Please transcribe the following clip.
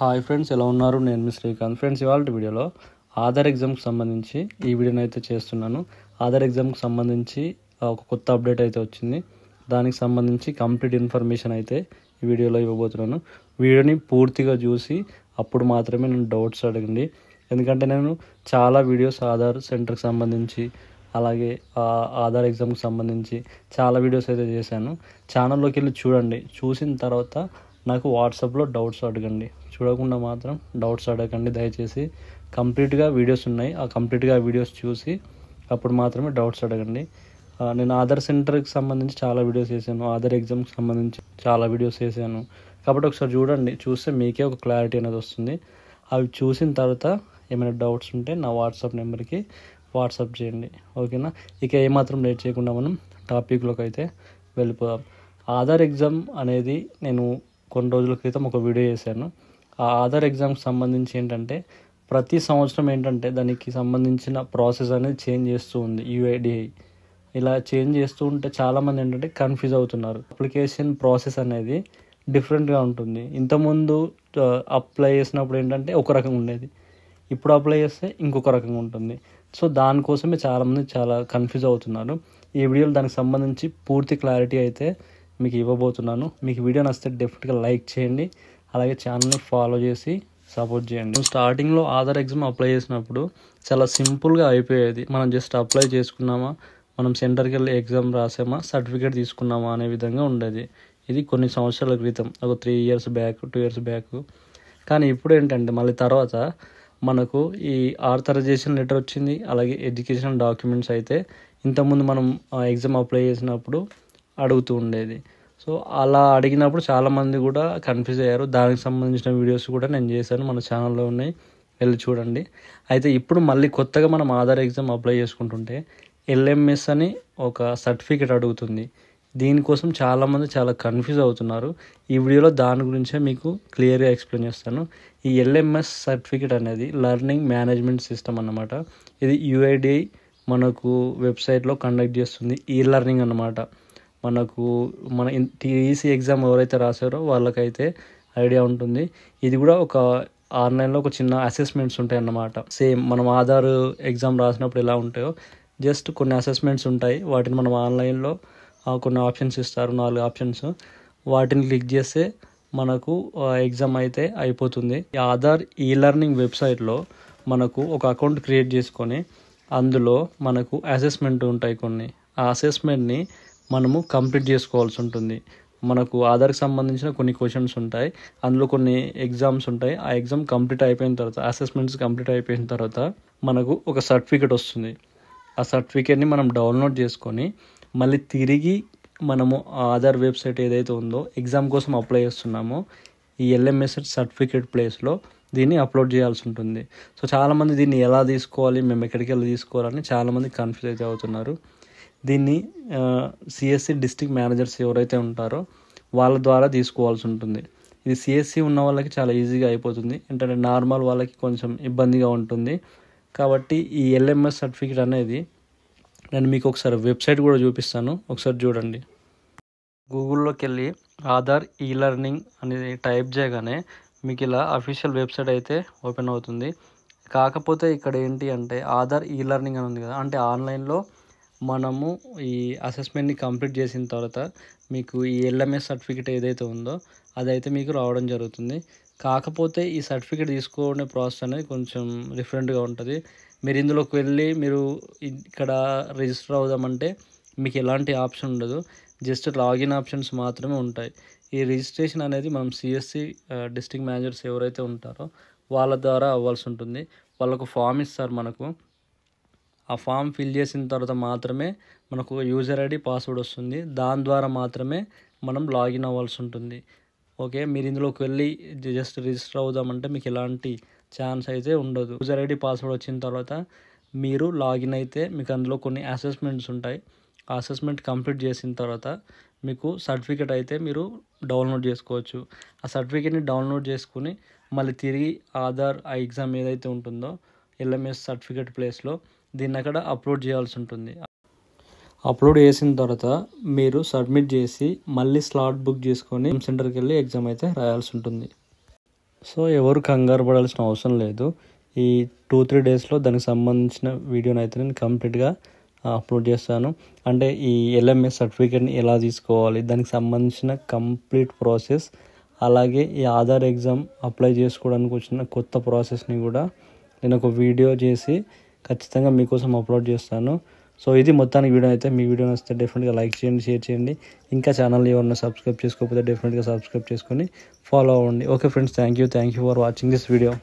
Hi friends, ఎలా ఉన్నారు? నేను మీ శ్రీకాంత్. ఫ్రెండ్స్, ఇవాళ వీడియోలో ఆధార్ ఎగ్జామ్కి సంబంధించి ఈ వీడియోని అయితే చేస్తున్నాను. ఆధార్ ఎగ్జామ్కి సంబంధించి ఒక కొత్త అప్డేట్ అయితే వచ్చింది. దానికి సంబంధించి కంప్లీట్ ఇన్ఫర్మేషన్ అయితే ఈ వీడియోలో ఇవ్వబోతున్నాను. వీడియోని పూర్తిగా చూసి అప్పుడు మాత్రమే నేను డౌట్స్ అడగండి. ఎందుకంటే నేను చాలా వీడియోస్ ఆధార్ సెంటర్కి సంబంధించి అలాగే ఆధార్ ఎగ్జామ్కి సంబంధించి చాలా వీడియోస్ అయితే చేశాను. ఛానల్లోకి వెళ్ళి చూడండి. చూసిన తర్వాత నాకు వాట్సాప్లో డౌట్స్ అడగండి. చూడకుండా మాత్రం డౌట్స్ అడగండి దయచేసి. కంప్లీట్గా వీడియోస్ ఉన్నాయి, కంప్లీట్గా వీడియోస్ చూసి అప్పుడు మాత్రమే డౌట్స్ అడగండి. నేను ఆధార్ సెంటర్కి సంబంధించి చాలా వీడియోస్ చేశాను, ఆధార్ ఎగ్జామ్కి సంబంధించి చాలా వీడియోస్ చేశాను. కాబట్టి ఒకసారి చూడండి, చూస్తే మీకే ఒక క్లారిటీ అనేది వస్తుంది. అవి చూసిన తర్వాత ఏమైనా డౌట్స్ ఉంటే నా వాట్సాప్ నెంబర్కి వాట్సాప్ చేయండి, ఓకేనా? ఇక ఏమాత్రం లేట్ చేయకుండా మనం టాపిక్లోకి అయితే వెళ్ళిపోదాం. ఆధార్ ఎగ్జామ్ అనేది నేను కొన్ని రోజుల క్రితం ఒక వీడియో చేశాను. ఆ ఆధార్ ఎగ్జామ్కి సంబంధించి ఏంటంటే ప్రతి సంవత్సరం ఏంటంటే దానికి సంబంధించిన ప్రాసెస్ అనేది చేంజ్ చేస్తూ ఉంది యూఐడిఐ. ఇలా చేంజ్ చేస్తూ ఉంటే చాలామంది ఏంటంటే కన్ఫ్యూజ్ అవుతున్నారు. అప్లికేషన్ ప్రాసెస్ అనేది డిఫరెంట్గా ఉంటుంది. ఇంతకుముందు అప్లై చేసినప్పుడు ఏంటంటే ఒక రకంగా ఉండేది, ఇప్పుడు అప్లై చేస్తే ఇంకొక రకంగా ఉంటుంది. సో దానికోసమే చాలామంది చాలా కన్ఫ్యూజ్ అవుతున్నారు. ఈ వీడియోలో దానికి సంబంధించి పూర్తి క్లారిటీ అయితే మీకు ఇవ్వబోతున్నాను. మీకు వీడియో నచ్చితే డెఫినెట్గా లైక్ చేయండి, అలాగే ఛానల్ని ఫాలో చేసి సపోర్ట్ చేయండి. స్టార్టింగ్లో ఆధార్ ఎగ్జామ్ అప్లై చేసినప్పుడు చాలా సింపుల్గా అయిపోయేది. మనం జస్ట్ అప్లై చేసుకున్నామా, మనం సెంటర్కి వెళ్ళి ఎగ్జామ్ రాసామా, సర్టిఫికేట్ తీసుకున్నామా అనే విధంగా ఉండేది. ఇది కొన్ని సంవత్సరాల క్రితం, ఒక 3 years బ్యాక్, 2 years బ్యాక్. కానీ ఇప్పుడు ఏంటంటే మళ్ళీ తర్వాత మనకు ఈ ఆథరైజేషన్ లెటర్ వచ్చింది, అలాగే ఎడ్యుకేషనల్ డాక్యుమెంట్స్ అయితే ఇంతకుముందు మనం ఎగ్జామ్ అప్లై చేసినప్పుడు అడుగుతూ ఉండేది. సో అలా అడిగినప్పుడు చాలామంది కూడా కన్ఫ్యూజ్ అయ్యారు. దానికి సంబంధించిన వీడియోస్ కూడా నేను చేశాను, మన ఛానల్లో ఉన్నాయి, వెళ్ళి చూడండి. అయితే ఇప్పుడు మళ్ళీ కొత్తగా మనం ఆధార్ ఎగ్జామ్ అప్లై చేసుకుంటుంటే ఎల్ఎంఎస్ అని ఒక సర్టిఫికేట్ అడుగుతుంది. దీనికోసం చాలామంది చాలా కన్ఫ్యూజ్ అవుతున్నారు. ఈ వీడియోలో దాని గురించే మీకు క్లియర్గా ఎక్స్ప్లెయిన్ చేస్తాను. ఈ ఎల్ఎంఎస్ సర్టిఫికేట్ అనేది లెర్నింగ్ మేనేజ్మెంట్ సిస్టమ్ అన్నమాట. ఇది యూఐడిఐ మనకు వెబ్సైట్లో కండక్ట్ చేస్తుంది. ఈ లెర్నింగ్ అన్నమాట. మనకు మన టీఈసీ ఎగ్జామ్ ఎవరైతే రాశారో వాళ్ళకైతే ఐడియా ఉంటుంది. ఇది కూడా ఒక ఆన్లైన్లో ఒక చిన్న అసెస్మెంట్స్ ఉంటాయి అన్నమాట. సేమ్ మనం ఆధార్ ఎగ్జామ్ రాసినప్పుడు ఎలా ఉంటాయో జస్ట్ కొన్ని అసెస్మెంట్స్ ఉంటాయి. వాటిని మనం ఆన్లైన్లో కొన్ని ఆప్షన్స్ ఇస్తారు, 4 ఆప్షన్స్. వాటిని క్లిక్ చేస్తే మనకు ఎగ్జామ్ అయితే అయిపోతుంది. ఈ ఆధార్ ఈ లెర్నింగ్ వెబ్సైట్లో మనకు ఒక అకౌంట్ క్రియేట్ చేసుకొని అందులో మనకు అసెస్మెంట్ ఉంటాయి కొన్ని. ఆ అసెస్మెంట్ని మనము కంప్లీట్ చేసుకోవాల్సి ఉంటుంది. మనకు ఆధార్కి సంబంధించిన కొన్ని క్వశ్చన్స్ ఉంటాయి, అందులో కొన్ని ఎగ్జామ్స్ ఉంటాయి. ఆ ఎగ్జామ్ కంప్లీట్ అయిపోయిన తర్వాత, అసెస్మెంట్స్ కంప్లీట్ అయిపోయిన తర్వాత మనకు ఒక సర్టిఫికేట్ వస్తుంది. ఆ సర్టిఫికేట్ని మనం డౌన్లోడ్ చేసుకొని మళ్ళీ తిరిగి మనము ఆధార్ వెబ్సైట్ ఏదైతే ఉందో ఎగ్జామ్ కోసం అప్లై చేస్తున్నామో ఈ ఎల్ఎంఎస్ సర్టిఫికేట్ ప్లేస్లో దీన్ని అప్లోడ్ చేయాల్సి ఉంటుంది. సో చాలామంది దీన్ని ఎలా తీసుకోవాలి, మేము ఎక్కడికి వెళ్ళి తీసుకోవాలని చాలామంది కన్ఫ్యూజ్ అయితే అవుతున్నారు. దీన్ని సిఎస్సి డిస్ట్రిక్ట్ మేనేజర్స్ ఎవరైతే ఉంటారో వాళ్ళ ద్వారా తీసుకోవాల్సి ఉంటుంది. ఇది సిఎస్సి ఉన్న వాళ్ళకి చాలా ఈజీగా అయిపోతుంది. ఏంటంటే నార్మల్ వాళ్ళకి కొంచెం ఇబ్బందిగా ఉంటుంది. కాబట్టి ఈ ఎల్ఎంఎస్ సర్టిఫికేట్ అనేది నేను మీకు ఒకసారి వెబ్సైట్ కూడా చూపిస్తాను, ఒకసారి చూడండి. గూగుల్లోకి వెళ్ళి ఆధార్ ఈ లెర్నింగ్ అనేది టైప్ చేయగానే మీకు ఇలా అఫీషియల్ వెబ్సైట్ అయితే ఓపెన్ అవుతుంది. కాకపోతే ఇక్కడ ఏంటి అంటే ఆధార్ ఈ లెర్నింగ్ అని ఉంది కదా, అంటే ఆన్లైన్లో మనము ఈ అసెస్మెంట్ని కంప్లీట్ చేసిన తర్వాత మీకు ఈ ఎల్ఎంఎస్ సర్టిఫికేట్ ఏదైతే ఉందో అదైతే మీకు రావడం జరుగుతుంది. కాకపోతే ఈ సర్టిఫికేట్ తీసుకునే ప్రాసెస్ అనేది కొంచెం డిఫరెంట్గా ఉంటుంది. మీరు ఇందులోకి వెళ్ళి మీరు ఇక్కడ రిజిస్టర్ అవుదామంటే మీకు ఎలాంటి ఆప్షన్ ఉండదు, జస్ట్ లాగిన్ ఆప్షన్స్ మాత్రమే ఉంటాయి. ఈ రిజిస్ట్రేషన్ అనేది మనం సిఎస్సి డిస్ట్రిక్ట్ మేనేజర్స్ ఎవరైతే ఉంటారో వాళ్ళ ద్వారా అవ్వాల్సి ఉంటుంది. వాళ్ళకు ఫామ్ ఇస్తారు మనకు. ఆ ఫామ్ ఫిల్ చేసిన తర్వాత మాత్రమే మనకు యూజర్ ఐడి పాస్వర్డ్ వస్తుంది. దాని ద్వారా మాత్రమే మనం లాగిన్ అవ్వాల్సి ఉంటుంది. ఓకే, మీరు ఇందులోకి వెళ్ళి జస్ట్ రిజిస్టర్ అవుదామంటే మీకు ఎలాంటి ఛాన్స్ అయితే ఉండదు. యూజర్ ఐడి పాస్వర్డ్ వచ్చిన తర్వాత మీరు లాగిన్ అయితే మీకు అందులో కొన్ని అసెస్మెంట్స్ ఉంటాయి. ఆ అసెస్మెంట్ కంప్లీట్ చేసిన తర్వాత మీకు సర్టిఫికేట్ అయితే మీరు డౌన్లోడ్ చేసుకోవచ్చు. ఆ సర్టిఫికేట్ని డౌన్లోడ్ చేసుకుని మళ్ళీ తిరిగి ఆధార్ ఆ ఎగ్జామ్ ఏదైతే ఉంటుందో ఎల్ఎంఎస్ సర్టిఫికేట్ ప్లేస్లో దీన్ని అక్కడ అప్లోడ్ చేయాల్సి ఉంటుంది. అప్లోడ్ చేసిన తర్వాత మీరు సబ్మిట్ చేసి మళ్ళీ స్లాట్ బుక్ చేసుకొని సెంటర్కి వెళ్ళి ఎగ్జామ్ అయితే రాయాల్సి ఉంటుంది. సో ఎవరు కంగారు పడాల్సిన అవసరం లేదు. ఈ 2-3 డేస్లో దానికి సంబంధించిన వీడియోని అయితే నేను కంప్లీట్గా అప్లోడ్ చేస్తాను. అంటే ఈ LMS సర్టిఫికేట్ని ఎలా తీసుకోవాలి, దానికి సంబంధించిన కంప్లీట్ ప్రాసెస్, అలాగే ఈ ఆధార్ ఎగ్జామ్ అప్లై చేసుకోవడానికి వచ్చిన కొత్త ప్రాసెస్ని కూడా నేను ఒక వీడియో చేసి ఖచ్చితంగా మీకోసం అప్లోడ్ చేస్తాను. సో ఇది మొత్తానికి వీడియో అయితే. మీ వీడియో నచ్చితే డెఫినెట్గా లైక్ చేయండి, షేర్ చేయండి. ఇంకా ఛానల్ ఎవరైనా సబ్స్క్రైబ్ చేసుకోకపోతే డెఫినెట్గా సబ్స్క్రైబ్ చేసుకొని ఫాలో అవ్వండి. Okay friends, thank you for watching this video.